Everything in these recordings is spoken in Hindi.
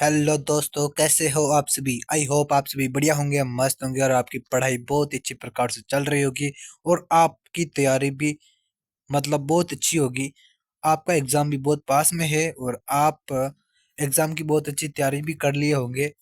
हेलो दोस्तों, कैसे हो आप सभी। आई होप आप सभी बढ़िया होंगे, मस्त होंगे और आपकी पढ़ाई बहुत अच्छी प्रकार से चल रही होगी और आपकी तैयारी भी मतलब बहुत अच्छी होगी। आपका एग्जाम भी बहुत पास में है और आप एग्जाम की बहुत अच्छी तैयारी भी कर लिए होंगे।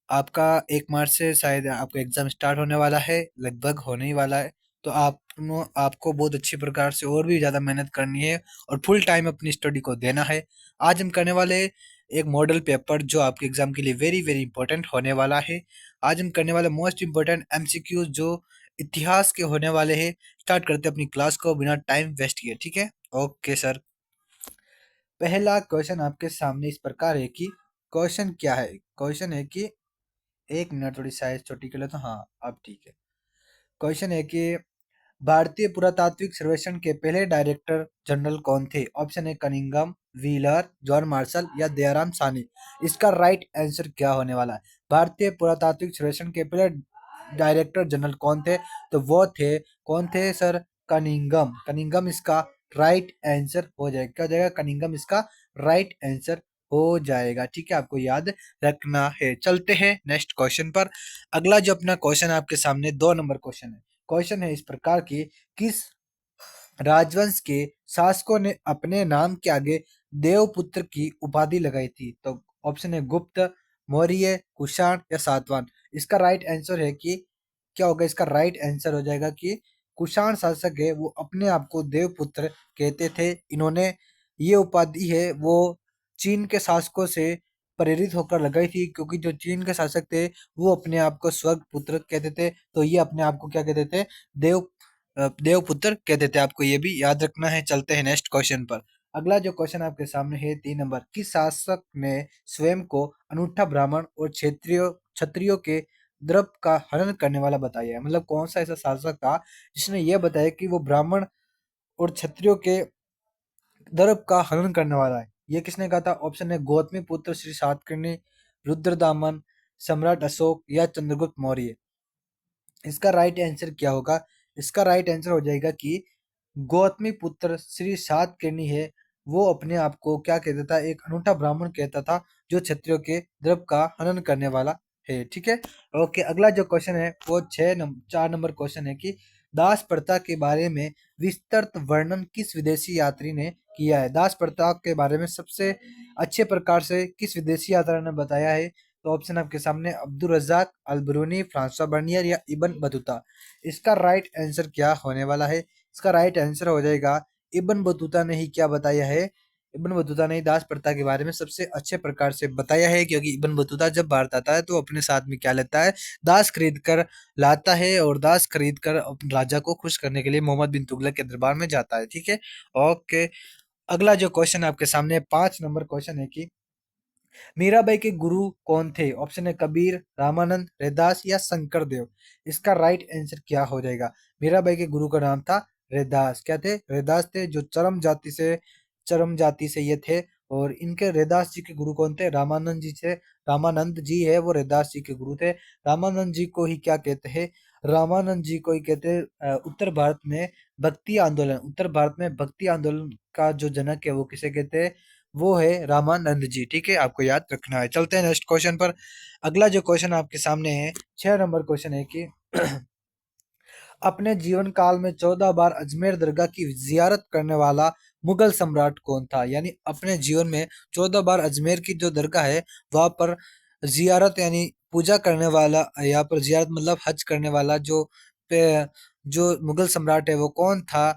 आपका 1 मार्च से शायद आपका एग्जाम स्टार्ट होने वाला है, लगभग होने ही वाला है। तो आपको बहुत अच्छी प्रकार से और भी ज्यादा मेहनत करनी है और फुल टाइम अपनी स्टडी को देना है। आज हम करने वाले एक मॉडल पेपर जो आपके एग्जाम के लिए वेरी वेरी इंपॉर्टेंट होने वाला है। आज हम करने वाले मोस्ट इंपॉर्टेंट एमसीक्यू जो इतिहास के होने वाले हैं। स्टार्ट करते हैं अपनी क्लास को बिना टाइम वेस्ट किए, ठीक है। ओके सर, पहला क्वेश्चन आपके सामने इस प्रकार है कि क्वेश्चन क्या है। क्वेश्चन है कि 1 मिनट, थोड़ी साइज छोटी कर ले तो हाँ अब ठीक है। क्वेश्चन है कि भारतीय पुरातात्विक सर्वेक्षण के पहले डायरेक्टर जनरल कौन थे। ऑप्शन है कनिंघम, व्हीलर, जॉन मार्शल या दयाराम सानी। इसका राइट आंसर क्या होने वाला है। भारतीय पुरातात्विक सर्वेक्षण के पहले डायरेक्टर जनरल कौन थे, तो वो थे, कौन थे सर, कनिंघम। कनिंघम इसका राइट आंसर हो जाएगा। क्या हो जाएगा, कनिंघम इसका राइट आंसर हो जाएगा। ठीक है, आपको याद रखना है। चलते हैं नेक्स्ट क्वेश्चन पर। अगला जो अपना क्वेश्चन आपके सामने 2 नंबर क्वेश्चन है। क्वेश्चन है इस प्रकार की, किस राजवंश के शासकों ने अपने नाम के आगे देवपुत्र की उपाधि लगाई थी। तो ऑप्शन है गुप्त, मौर्य, कुषाण या सातवाहन। इसका राइट आंसर है कि क्या होगा, इसका राइट आंसर हो जाएगा कि कुषाण शासक है वो अपने आप को देवपुत्र कहते थे। इन्होंने ये उपाधि है वो चीन के शासकों से प्रेरित होकर लगाई थी, क्योंकि जो चीन के शासक थे वो अपने आप को स्वर्ग पुत्र कहते थे, तो ये अपने आप को क्या कहते थे, देव देवपुत्र कहते थे। आपको ये भी याद रखना है। चलते हैं नेक्स्ट क्वेश्चन पर। अगला जो क्वेश्चन आपके सामने है 3 नंबर, किस शासक ने स्वयं को अनूठा ब्राह्मण और क्षत्रियो क्षत्रियो के द्रव का हनन करने वाला बताया है। मतलब कौन सा ऐसा शासक था जिसने यह बताया कि वो ब्राह्मण और क्षत्रियो के द्रव का हनन करने वाला है। ये किसने कहा था। ऑप्शन है गौतमी पुत्र श्री सातकर्णी, रुद्रदामन, सम्राट अशोक या चंद्रगुप्त मौर्य। इसका राइट आंसर क्या होगा, इसका राइट आंसर हो जाएगा कि गौतमी पुत्र श्री सातकर्णी है वो अपने आप को क्या कहता था, एक अनूठा ब्राह्मण कहता था जो क्षत्रियो के द्रव का हनन करने वाला है। ठीक है। ओके, अगला जो क्वेश्चन है वो 4 नंबर क्वेश्चन है कि दास प्रथा के बारे में विस्तृत वर्णन किस विदेशी यात्री ने किया है। दास प्रथा के बारे में सबसे अच्छे प्रकार से किस विदेशी यात्रा ने बताया है। तो ऑप्शन आपके सामने अब्दुल रजाक, अल-बरूनी, फ्रांसवा बर्नियर या इब्न बतूता। इसका राइट आंसर क्या होने वाला है। इसका राइट आंसर हो जाएगा इब्न बतूता ने ही क्या बताया है। इब्न बतूता ने दास प्रथा के बारे में सबसे अच्छे प्रकार से बताया है, क्योंकि इब्न बतूता जब भारत आता है तो अपने साथ में क्या लेता है, दास खरीद कर लाता है और दास खरीद कर अपने राजा को खुश करने के लिए मोहम्मद बिन तुगलक के दरबार में जाता है। ठीक है। ओके, अगला जो क्वेश्चन आपके सामने 5 नंबर क्वेश्चन है कि मीराबाई के गुरु कौन थे। ऑप्शन है कबीर, रामानंद, रैदास या शंकर देव। इसका राइट आंसर क्या हो जाएगा। मीराबाई के गुरु का नाम था रैदास। क्या थे, रैदास थे, जो चरम जाति से ये थे। और इनके रैदास जी के गुरु कौन थे, रामानंद जी थे। रामानंद जी है वो रैदास जी के गुरु थे। रामानंद जी को ही क्या कहते हैं, रामानंद जी को ही कहते हैं उत्तर भारत में भक्ति आंदोलन का जो जनक है वो किसे कहते हैं, वो है रामानंद जी। ठीक है, आपको याद रखना है। चलते हैं नेक्स्ट क्वेश्चन पर। अगला जो क्वेश्चन आपके सामने है 6 नंबर क्वेश्चन है कि अपने जीवन काल में 14 बार अजमेर दरगाह की जियारत करने वाला मुगल सम्राट कौन था। यानी अपने जीवन में 14 बार अजमेर की जो दरगाह है वहां पर जियारत यानी पूजा करने वाला, यहाँ पर जियारत मतलब हज करने वाला जो मुगल सम्राट है वो कौन था।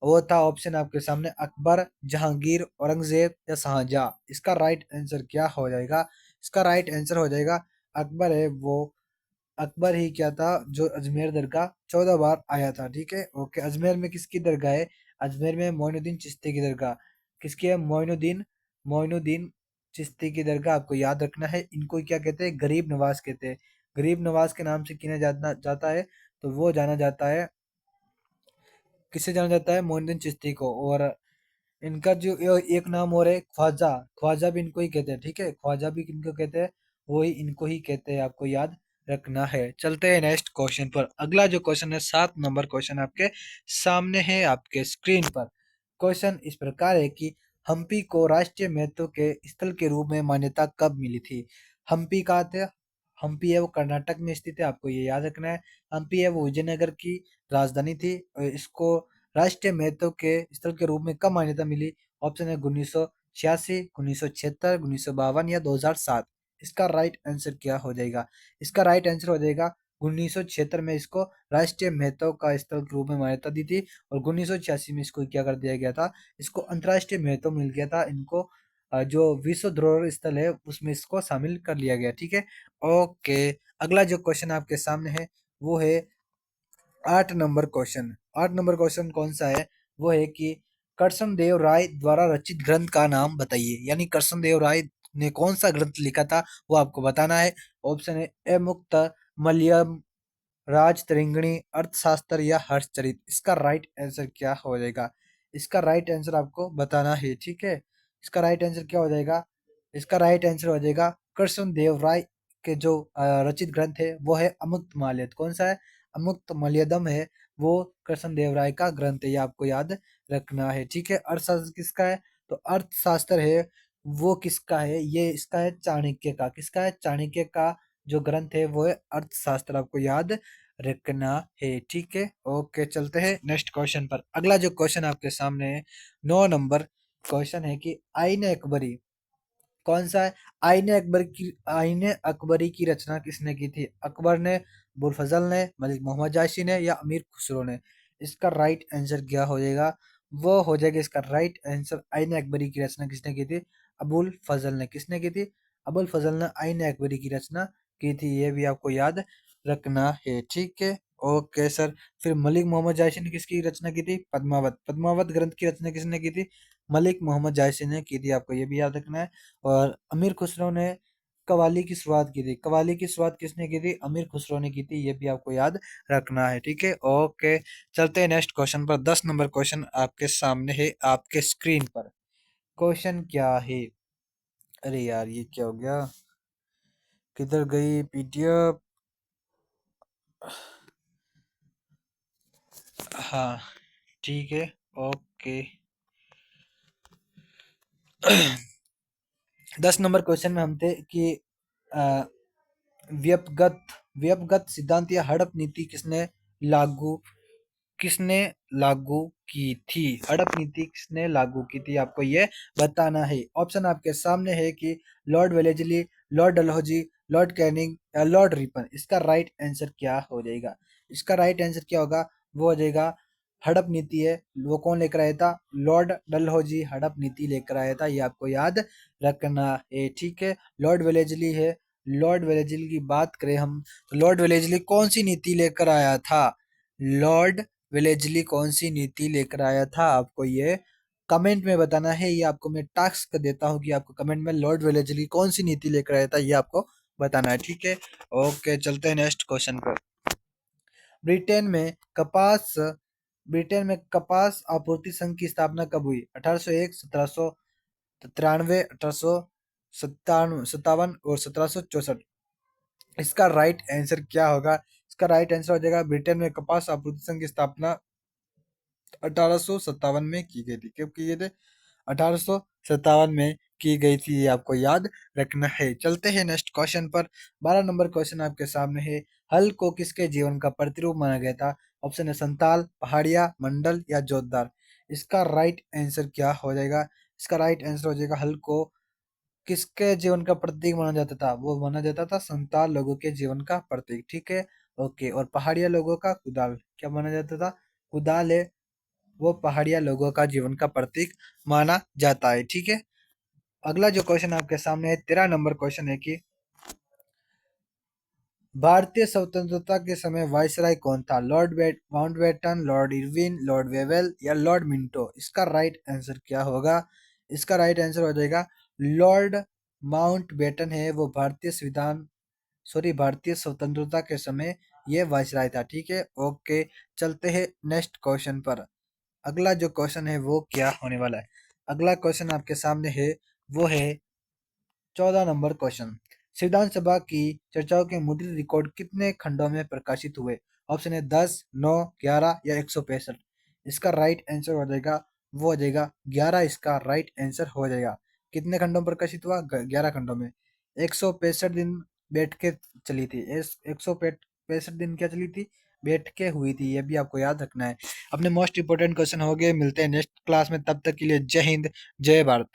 वो था, ऑप्शन आपके सामने, अकबर, जहांगीर, औरंगजेब या शाहजहां। इसका राइट आंसर क्या हो जाएगा। इसका राइट आंसर हो जाएगा अकबर है वो। अकबर ही क्या था जो अजमेर दरगाह 14 बार आया था। ठीक है। ओके, अजमेर में किसकी दरगाह है, अजमेर में मोइनुद्दीन चिश्ती की दरगाह। किसकी है, मोइनुद्दीन मोइनुद्दीन चिश्ती की दरगाह। आपको याद रखना है। इनको क्या कहते हैं, गरीब नवाज कहते हैं। गरीब नवाज के नाम से किन्हें जाना जाता है, तो वो जाना जाता है, किसे जाना जाता है, मोइनुद्दीन चिश्ती को। और इनका जो एक नाम और है ख्वाजा, ख्वाजा भी इनको ही कहते हैं। ठीक है, ख्वाजा भी इनको कहते हैं, वही इनको ही कहते हैं। आपको याद रखना है। चलते हैं नेक्स्ट क्वेश्चन पर। अगला जो क्वेश्चन है 7 नंबर क्वेश्चन आपके सामने है आपके स्क्रीन पर। क्वेश्चन इस प्रकार है कि हम्पी को राष्ट्रीय महत्व के स्थल के रूप में मान्यता कब मिली थी? हम्पी कहाँ थे? हम्पी है वो कर्नाटक में स्थित है, आपको ये याद रखना है। हम्पी है वो विजयनगर की राजधानी थी और इसको राष्ट्रीय महत्व के स्थल के रूप में कब मान्यता मिली? ऑप्शन है 1986, 1976, 1952 या 2007। इसका राइट आंसर क्या हो जाएगा? इसका राइट आंसर हो जाएगा 1976 में इसको राष्ट्रीय महत्व का स्थल के रूप में मान्यता दी थी और 1986 में इसको क्या कर दिया गया था, इसको अंतर्राष्ट्रीय महत्व मिल गया था। इनको जो विश्व धरोहर स्थल है उसमें इसको शामिल कर लिया गया। ठीक है, ओके। अगला जो क्वेश्चन आपके सामने है वो है 8 नंबर क्वेश्चन। 8 नंबर क्वेश्चन कौन सा है? वो है कि कृष्णदेव राय द्वारा रचित ग्रंथ का नाम बताइए। यानी कृष्णदेव राय ने कौन सा ग्रंथ लिखा था वो आपको बताना है। ऑप्शन है ए मुक्त, मलयम, राजतरंगिणी, अर्थशास्त्र या हर्षचरित। इसका राइट आंसर क्या हो जाएगा? इसका राइट आंसर आपको बताना है। ठीक है, इसका राइट आंसर क्या हो जाएगा? इसका राइट आंसर हो जाएगा कृष्णदेव राय के जो रचित ग्रंथ है वो है अमुक्त माल्यद। कौन सा है? अमुक्त मलयदम है वो कृष्णदेव राय का ग्रंथ है, ये आपको याद रखना है। ठीक है, अर्थशास्त्र किसका है? तो अर्थशास्त्र है वो किसका है? ये इसका है चाणक्य का। किसका है? चाणक्य का जो ग्रंथ है वो है अर्थशास्त्र, आपको याद रखना है। ठीक है, ओके। चलते हैं नेक्स्ट क्वेश्चन पर। अगला जो क्वेश्चन आपके सामने है 9 नंबर क्वेश्चन है कि आईने अकबरी कौन सा है? आईने अकबरी की रचना किसने की थी? अकबर ने, बुलफजल ने, मलिक मोहम्मद जायसी ने या अमीर खुसरो ने? इसका राइट आंसर क्या हो जाएगा? वो हो जाएगा इसका राइट आंसर आईने अकबरी की रचना किसने की थी? अबुल फजल ने। किसने की थी? अबुल फजल ने आईने अकबरी की रचना की थी, ये भी आपको याद रखना है। ठीक है, ओके सर। फिर मलिक मोहम्मद जायसी ने किसकी रचना की थी? पद्मावत। पद्मावत ग्रंथ की रचना किसने की थी? मलिक मोहम्मद जायसी ने की थी, आपको ये भी याद रखना है। और अमीर खुसरो ने कव्वाली की शुरुआत की थी। कव्वाली की शुरुआत किसने की थी? अमीर खुसरो ने की थी, ये भी आपको याद रखना है। ठीक है, ओके। चलते हैं नेक्स्ट क्वेश्चन पर। 10 नंबर क्वेश्चन आपके सामने है आपके स्क्रीन पर। क्वेश्चन क्या है? अरे यार ये क्या हो गया, किधर गई पीडीएफ? हाँ, ठीक है, ओके। 10 नंबर क्वेश्चन में हम थे कि अ, व्यपगत व्यपगत सिद्धांत या हड़प नीति लागू किसने लागू की थी? हड़प नीति किसने लागू की थी, आपको ये बताना है। ऑप्शन आपके सामने है कि Lord Wellesley, Lord Dalhousie, Lord Canning या लॉर्ड रिपन। इसका राइट आंसर क्या हो जाएगा? इसका राइट आंसर क्या होगा? वो हो जाएगा हड़प नीति है, वो कौन लेकर आया था? लॉर्ड डलहौजी हड़प नीति लेकर आया था, ये आपको याद रखना है। ठीक है, लॉर्ड वेलेजली है। लॉर्ड वेलेजली की बात करें हम तो लॉर्ड वेलेजली कौन सी नीति लेकर आया था? लॉर्ड वेलेजली कौन सी नीति लेकर आया था, आपको ये कमेंट में बताना है। ये आपको मैं टास्क देता हूँ कि आपको कमेंट में लॉर्ड वेलेजली कौन सी नीति लेकर आया था ये आपको बताना है। ठीक है, ओके। चलते हैं नेक्स्ट क्वेश्चन पर। ब्रिटेन में कपास ब्रिटेन में कपास आपूर्ति संघ की स्थापना कब हुई? 1801, 1793, 1857 और 1764। इसका राइट आंसर क्या होगा? इसका राइट आंसर हो जाएगा ब्रिटेन में कपास आपूर्ति संघ की स्थापना 1857 में की गई थी। कब की गई थी? 1857 में की गई थी, ये आपको याद रखना है। चलते हैं नेक्स्ट क्वेश्चन पर। 12 नंबर क्वेश्चन आपके सामने है। हल को किसके जीवन का प्रतिरूप माना गया था? ऑप्शन है संताल, पहाड़िया, मंडल या जोतदार। इसका राइट आंसर क्या हो जाएगा? इसका राइट आंसर हो जाएगा हल को किसके जीवन का प्रतीक माना जाता था? वो माना जाता था संताल लोगों के जीवन का प्रतीक। ठीक है, ओके। और पहाड़िया लोगों का कुदाल क्या माना जाता था? कुदाल है वो पहाड़िया लोगों का जीवन का प्रतीक माना जाता है। ठीक है, अगला जो क्वेश्चन आपके सामने है 13 नंबर क्वेश्चन है कि भारतीय स्वतंत्रता के समय वायसराय कौन था? Mountbatten, Lord Irwin, Lord Wavell या लॉर्ड मिंटो। इसका राइट आंसर क्या होगा? इसका राइट आंसर हो जाएगा लॉर्ड माउंटबेटन है वो भारतीय स्वतंत्रता के समय ये वायसराय था। ठीक है, ओके। चलते हैं नेक्स्ट क्वेश्चन पर। अगला जो क्वेश्चन है वो क्या होने वाला है? अगला क्वेश्चन आपके सामने है वो है 14 नंबर क्वेश्चन। संविधान सभा की चर्चाओं के मुद्रित रिकॉर्ड कितने खंडों में प्रकाशित हुए? ऑप्शन है 10, 9, 11 या 165। इसका राइट आंसर हो जाएगा वो हो जाएगा 11। इसका राइट आंसर हो जाएगा। कितने खंडों पर प्रकाशित हुआ? 11 खंडों में। 165 दिन बैठ के चली थी। 165 दिन क्या चली थी? बैठ के हुई थी। ये भी आपको याद रखना है। अपने मोस्ट इंपोर्टेंट क्वेश्चन हो गए। मिलते हैं नेक्स्ट क्लास में, तब तक के लिए जय हिंद, जय भारत।